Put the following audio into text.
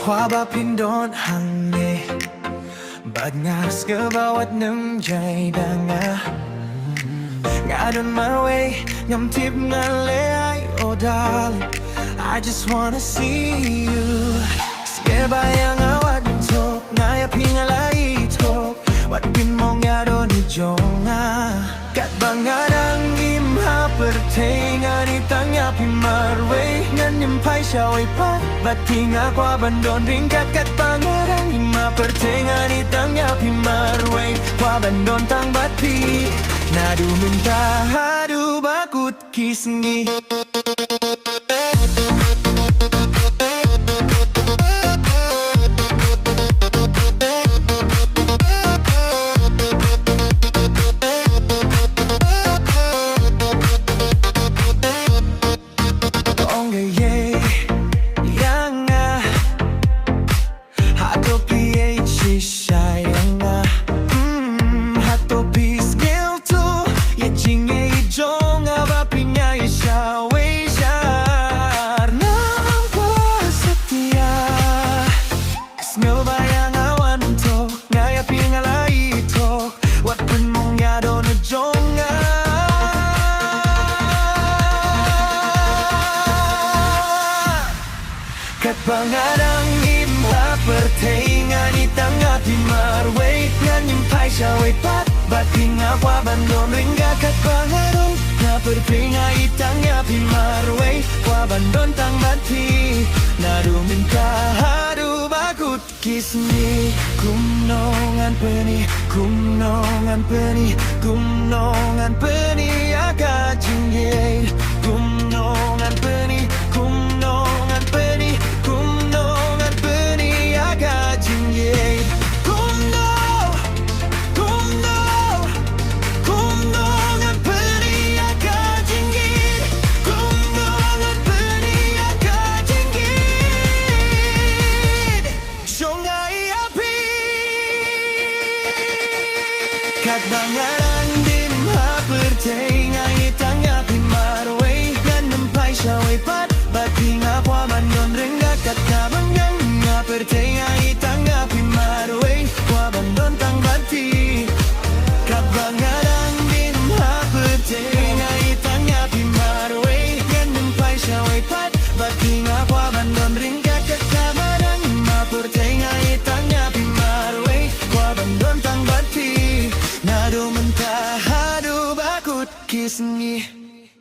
Khóa pin đón hàng ngày bạt ngã skơ bawat nam jay danga ngã on my way ngắm tip nga le ai oh darling I just wanna see you skơ bayang awat tok ngaya pinga lai tok wat pin mong ya don jonga kat bangadang im ha pertengan itangnya pimarwe ngan im pai shawai pat batinga kwa bandon ringkat kat bangadang im ha pertengan itangnya pimarwe kwa bandon tang bati nadu minta hadu bakut kisngi kat bangadang imha pertengan itanga pimarwe ngan impai shawai pat batinga kwa bandon ringga kat bangadong na pertengan itanga pimarwe kwa bandon tang bati nadu minta hadu bakut kisni kumnongan peni agak jingye kumnongan peni kat bangaran din ha pertengan itangnya pimarwe ngan nempai shawai pat batinga kwa bandon ringga kat kabangang nga pertengan itangnya pimarwe kwa bandon tang bati kat bangaran din ha pertengan itangnya pimarwe ngan nempai shawai pat batinga kwa bandon ringga kat kabangang nga pertengan itangnya pimarwe kwa bandon tang bati nadu mentah hadu bakut kisni